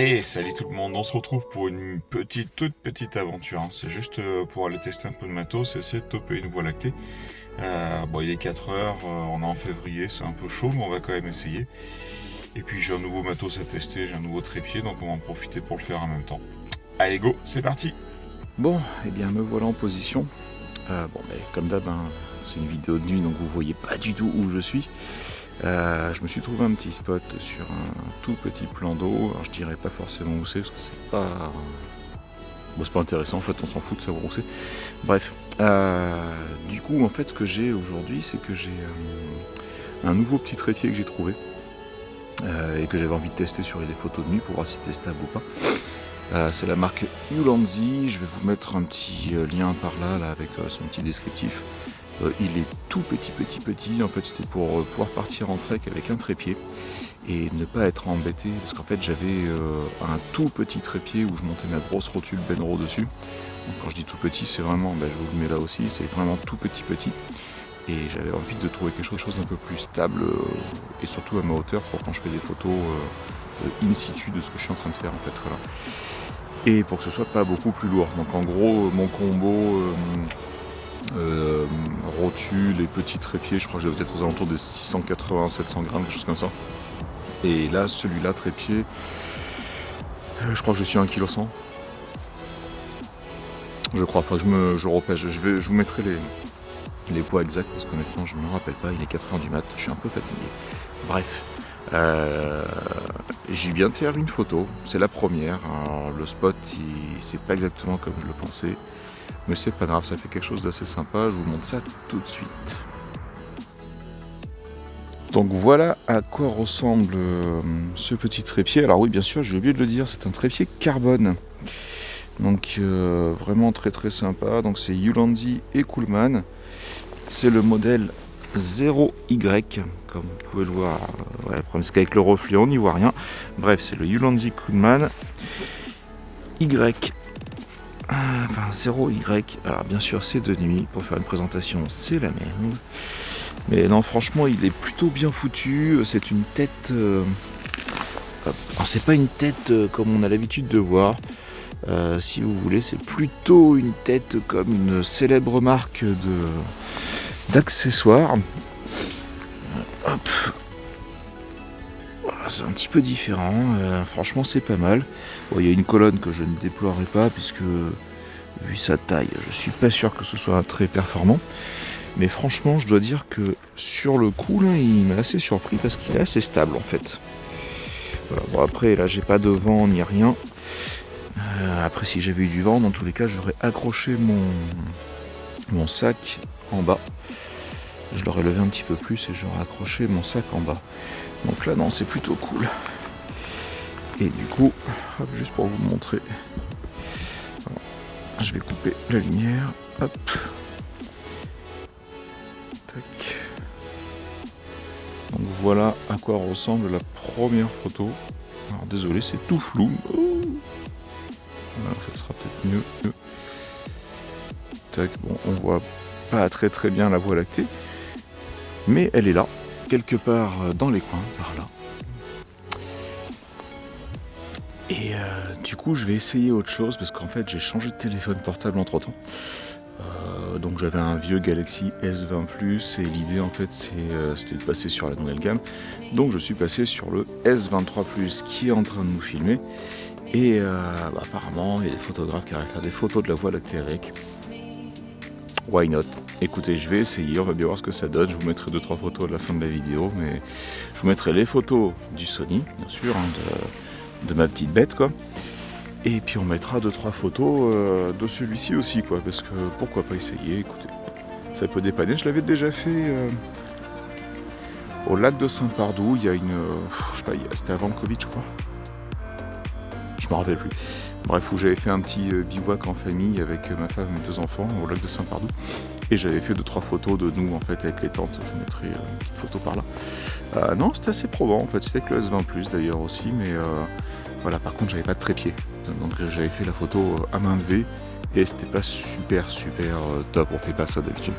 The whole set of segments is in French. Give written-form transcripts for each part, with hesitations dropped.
Et salut tout le monde, on se retrouve pour une toute petite aventure. C'est juste pour aller tester un peu de matos et essayer de toper une voie lactée. Bon, il est 4 heures, on est en février, c'est un peu chaud, mais on va quand même essayer. Et puis j'ai un nouveau matos à tester, j'ai un nouveau trépied, donc on va en profiter pour le faire en même temps. Allez go, c'est parti. Bon, eh bien me voilà en position. Mais comme d'hab, c'est une vidéo de nuit, donc vous voyez pas du tout où je suis. Je me suis trouvé un petit spot sur un tout petit plan d'eau. Alors je dirais pas forcément où c'est, parce que c'est pas... Bon, c'est pas intéressant, en fait on s'en fout de savoir où c'est. Bref, du coup en fait ce que j'ai aujourd'hui, c'est que j'ai un nouveau petit trépied que j'ai trouvé. Et que j'avais envie de tester sur les photos de nuit pour voir si c'est testable ou pas. C'est la marque Ulanzi. Je vais vous mettre un petit lien par là avec son petit descriptif. Il est tout petit. En fait, c'était pour pouvoir partir en trek avec un trépied et ne pas être embêté. Parce qu'en fait, j'avais un tout petit trépied où je montais ma grosse rotule Benro dessus. Donc, quand je dis tout petit, c'est vraiment, je vous le mets là aussi, c'est vraiment tout petit. Et j'avais envie de trouver quelque chose d'un peu plus stable et surtout à ma hauteur pour quand je fais des photos in situ de ce que je suis en train de faire en fait. Voilà. Et pour que ce soit pas beaucoup plus lourd. Donc en gros, mon combo rotule et petit trépied, je crois que je vais être aux alentours de 680-700 grammes, quelque chose comme ça. Et là, celui-là, trépied, je crois que je suis à 1,1 kg. Je crois, enfin je repêche. Je vous mettrai les poids exacts parce qu'honnêtement je ne me rappelle pas, il est 4h du mat, je suis un peu fatigué. Bref, j'y viens de faire une photo, c'est la première. Alors, le spot c'est pas exactement comme je le pensais, mais c'est pas grave, ça fait quelque chose d'assez sympa, je vous montre ça tout de suite. Donc voilà à quoi ressemble ce petit trépied. Alors oui, bien sûr, j'ai oublié de le dire, c'est un trépied carbone. Donc vraiment très sympa. Donc c'est Ulanzi et Coolman. C'est le modèle 0Y, comme vous pouvez le voir. Ouais, le problème c'est qu'avec le reflet on n'y voit rien. Bref, c'est le Ulanzi Coolman Y. Enfin 0Y. Alors bien sûr c'est de nuit. Pour faire une présentation c'est la merde. Mais non, franchement il est plutôt bien foutu. C'est une tête... Alors c'est pas une tête comme on a l'habitude de voir. Si vous voulez, c'est plutôt une tête comme une célèbre marque d'accessoires. Hop. Voilà, c'est un petit peu différent. Franchement, c'est pas mal. Bon, il y a une colonne que je ne déploierai pas puisque, vu sa taille, je suis pas sûr que ce soit très performant. Mais franchement, je dois dire que sur le coup, là, il m'a assez surpris parce qu'il est assez stable en fait. Voilà. Bon, après, là, j'ai pas de vent ni rien. Après, si j'avais eu du vent, dans tous les cas, j'aurais accroché mon sac en bas. Je l'aurais levé un petit peu plus et j'aurais accroché mon sac en bas. Donc là, non, c'est plutôt cool. Et du coup, hop, juste pour vous montrer, voilà, je vais couper la lumière. Hop. Tac. Donc voilà à quoi ressemble la première photo. Alors désolé, c'est tout flou. Voilà, ça sera peut-être mieux. Tac, bon, on voit pas très bien la voie lactée, mais elle est là, quelque part dans les coins, par là. Et du coup, je vais essayer autre chose, parce qu'en fait, j'ai changé de téléphone portable entre-temps. Donc j'avais un vieux Galaxy S20 Plus, et l'idée, en fait, c'était de passer sur la nouvelle gamme. Donc je suis passé sur le S23 Plus, qui est en train de nous filmer. Et apparemment, il y a des photographes qui arrivent à faire des photos de la voie lactée avec. Why not? Écoutez, je vais essayer, on va bien voir ce que ça donne. Je vous mettrai 2-3 photos à la fin de la vidéo, mais je vous mettrai les photos du Sony, bien sûr, de ma petite bête, quoi. Et puis on mettra 2-3 photos de celui-ci aussi, quoi, parce que pourquoi pas essayer, écoutez. Ça peut dépanner, je l'avais déjà fait au lac de Saint-Pardoux, il y a je sais pas, c'était avant le Covid, je crois. Je me rappelle plus. Bref, où j'avais fait un petit bivouac en famille avec ma femme et 2 enfants au lac de Saint-Pardoux. Et j'avais fait 2-3 photos de nous en fait avec les tentes. Je vous mettrai une petite photo par là. Non, c'était assez probant en fait. C'était que le S20 Plus d'ailleurs aussi, mais voilà. Par contre, j'avais pas de trépied, donc j'avais fait la photo à main levée et c'était pas super top. On fait pas ça d'habitude.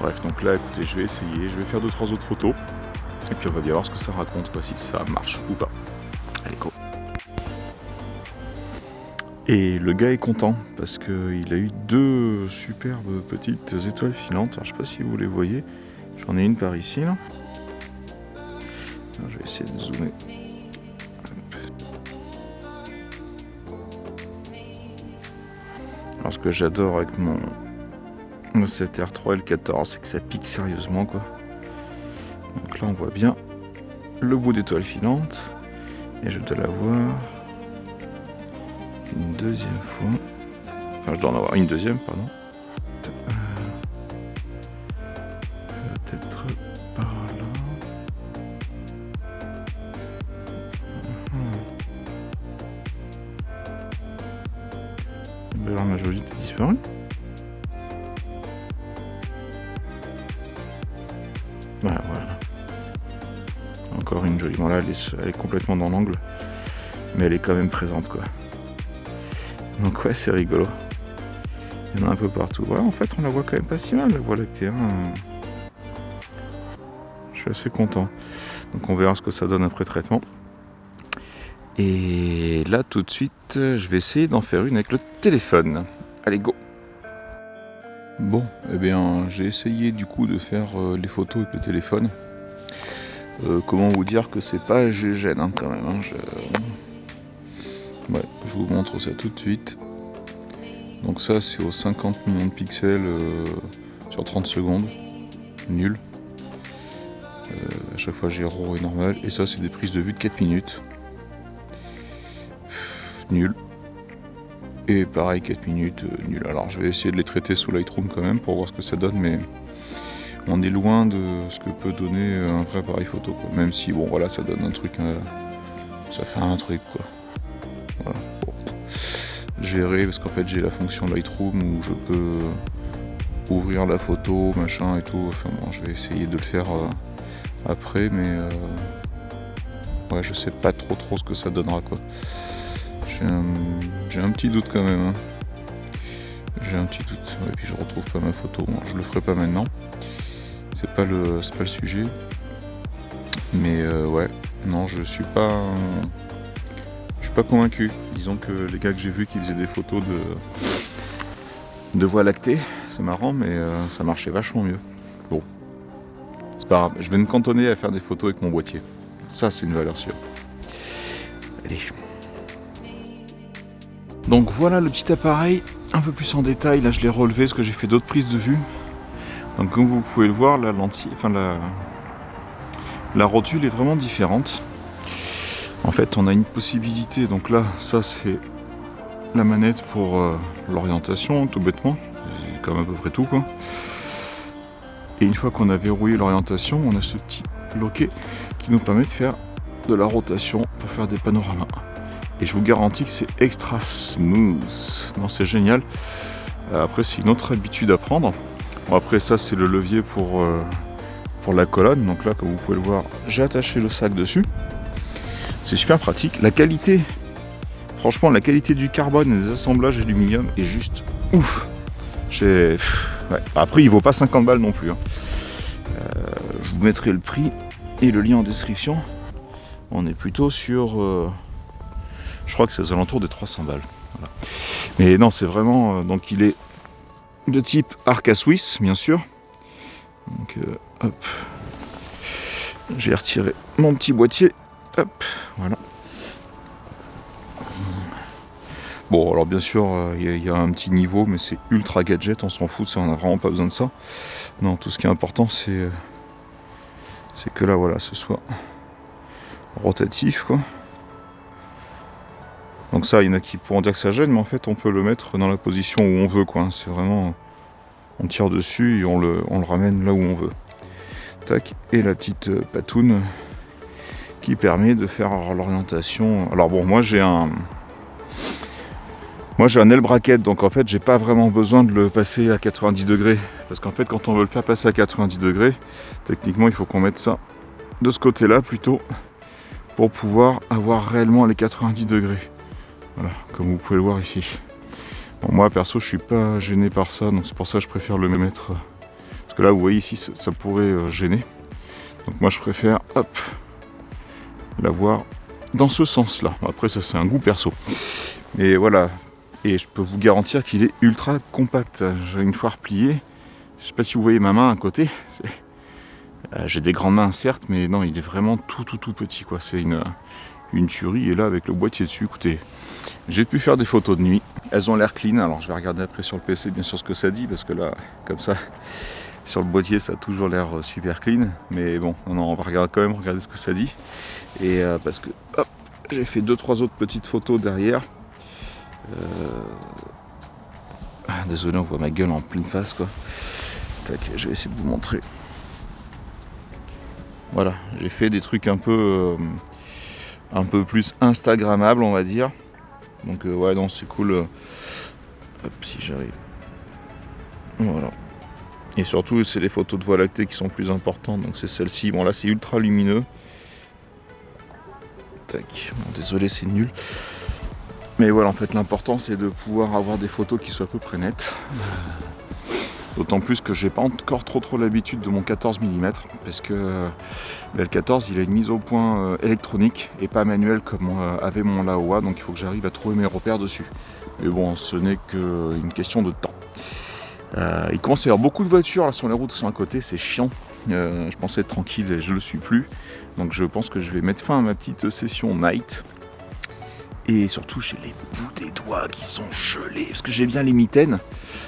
Bref, donc là, écoutez, je vais essayer. Je vais faire 2-3 autres photos et puis on va bien voir ce que ça raconte, quoi, si ça marche ou pas. Allez, go. Et le gars est content parce qu'il a eu 2 superbes petites étoiles filantes. Alors, je sais pas si vous les voyez. J'en ai une par ici là. Alors, je vais essayer de zoomer. Alors ce que j'adore avec mon 7R3 L14, c'est que ça pique sérieusement quoi. Donc là on voit bien le bout d'étoile filante. Et je dois la voir une deuxième fois. Enfin je dois en avoir une deuxième, pardon. Elle va être par là. Ben alors ma jolie a disparu. Voilà. Encore une jolie. Bon là elle est complètement dans l'angle. Mais elle est quand même présente quoi. Donc ouais c'est rigolo. Il y en a un peu partout. Ouais, en fait on la voit quand même pas si mal la Voie lactée. Hein. Je suis assez content. Donc on verra ce que ça donne après traitement. Et là tout de suite je vais essayer d'en faire une avec le téléphone. Allez go. Bon, eh bien j'ai essayé du coup de faire les photos avec le téléphone. Comment vous dire que c'est pas GGN hein, quand même. Hein, ouais, je vous montre ça tout de suite. Donc ça c'est aux 50 millions de pixels sur 30 secondes. Nul. À chaque fois j'ai RAW et normal. Et ça c'est des prises de vue de 4 minutes. Nul. Et pareil 4 minutes, nul. Alors je vais essayer de les traiter sous Lightroom quand même pour voir ce que ça donne, mais on est loin de ce que peut donner un vrai appareil photo quoi. Même si bon voilà ça donne un truc, ça fait un truc quoi. Voilà. Bon. Je verrai parce qu'en fait j'ai la fonction Lightroom où je peux ouvrir la photo, machin et tout. Enfin bon je vais essayer de le faire après, mais ouais je sais pas trop ce que ça donnera quoi. J'ai un petit doute quand même. Hein. J'ai un petit doute. Et puis je retrouve pas ma photo. Bon, je le ferai pas maintenant. C'est pas le sujet. Mais ouais. Non, je suis pas convaincu. Disons que les gars que j'ai vus qui faisaient des photos de Voie lactée, c'est marrant, mais ça marchait vachement mieux. Bon. C'est pas grave. Je vais me cantonner à faire des photos avec mon boîtier. Ça, c'est une valeur sûre. Allez. Donc voilà le petit appareil, un peu plus en détail, là je l'ai relevé parce que j'ai fait d'autres prises de vue. Donc comme vous pouvez le voir, la lentille, enfin la rotule est vraiment différente. En fait on a une possibilité, donc là ça c'est la manette pour l'orientation tout bêtement, c'est comme à peu près tout quoi. Et une fois qu'on a verrouillé l'orientation, on a ce petit loquet qui nous permet de faire de la rotation pour faire des panoramas. Et je vous garantis que c'est extra smooth. Non, c'est génial. Après, c'est une autre habitude à prendre. Bon, après, ça, c'est le levier pour la colonne. Donc là, comme vous pouvez le voir, j'ai attaché le sac dessus. C'est super pratique. La qualité, franchement, la qualité du carbone et des assemblages aluminium est juste ouf. Ouais. Après, il vaut pas 50 balles non plus. Hein. Je vous mettrai le prix et le lien en description. On est plutôt sur... je crois que c'est aux alentours de 300 balles. Voilà. Mais non, c'est vraiment... donc il est de type Arca Swiss, bien sûr. Donc hop. J'ai retiré mon petit boîtier. Hop, voilà. Bon, alors bien sûr, il y a un petit niveau, mais c'est ultra gadget, on s'en fout, ça, on n'a vraiment pas besoin de ça. Non, tout ce qui est important, c'est que là, voilà, ce soit rotatif, quoi. Donc ça, il y en a qui pourront dire que ça gêne, mais en fait, on peut le mettre dans la position où on veut, quoi. C'est vraiment... on tire dessus et on le ramène là où on veut. Tac, et la petite patoune qui permet de faire l'orientation. Alors bon, moi j'ai un aile bracket, donc en fait j'ai pas vraiment besoin de le passer à 90 degrés. Parce qu'en fait quand on veut le faire passer à 90 degrés, techniquement il faut qu'on mette ça de ce côté-là plutôt pour pouvoir avoir réellement les 90 degrés. Voilà, comme vous pouvez le voir ici. Bon, moi perso je suis pas gêné par ça, donc c'est pour ça que je préfère le mettre. Parce que là vous voyez ici ça pourrait gêner. Donc moi je préfère hop l'avoir dans ce sens-là. Après ça c'est un goût perso. Mais voilà, Et je peux vous garantir qu'il est ultra compact. Une fois replié, je sais pas si vous voyez ma main à côté. J'ai des grandes mains certes, mais non, il est vraiment tout petit quoi. C'est une tuerie. Et là avec le boîtier dessus, écoutez, j'ai pu faire des photos de nuit. Elles ont l'air clean. Alors je vais regarder après sur le PC bien sûr ce que ça dit, parce que là, comme ça, sur le boîtier ça a toujours l'air super clean. Mais bon, non, on va quand même regarder ce que ça dit. Et parce que hop, j'ai fait 2-3 autres petites photos derrière. Désolé, on voit ma gueule en pleine face quoi. Tac, je vais essayer de vous montrer. Voilà, j'ai fait des trucs un peu plus instagrammables on va dire. Donc ouais, non, c'est cool. Hop, si j'arrive. Voilà. Et surtout, c'est les photos de Voie lactée qui sont plus importantes. Donc c'est celle-ci. Bon là, c'est ultra lumineux. Tac. Bon, désolé, c'est nul. Mais voilà, en fait, l'important, c'est de pouvoir avoir des photos qui soient à peu près nettes. D'autant plus que j'ai pas encore trop l'habitude de mon 14 mm, parce que le 14 il a une mise au point électronique et pas manuelle comme avait mon Laowa, donc il faut que j'arrive à trouver mes repères dessus. Mais bon, ce n'est qu'une question de temps. Il commence à y avoir beaucoup de voitures là, sur les routes qui sont à côté, c'est chiant. Je pensais être tranquille et je le suis plus. Donc je pense que je vais mettre fin à ma petite session night. Et surtout j'ai les bouts des doigts qui sont gelés, parce que j'ai bien les mitaines.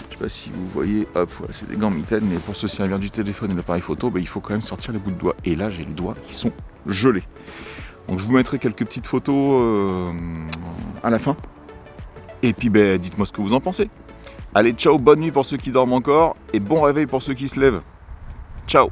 Je sais pas si vous voyez, hop, voilà, c'est des gants mitaines, mais pour se servir du téléphone et de l'appareil photo, il faut quand même sortir les bouts de doigts. Et là j'ai les doigts qui sont gelés. Donc je vous mettrai quelques petites photos à la fin. Et puis dites-moi ce que vous en pensez. Allez, ciao, bonne nuit pour ceux qui dorment encore, et bon réveil pour ceux qui se lèvent. Ciao.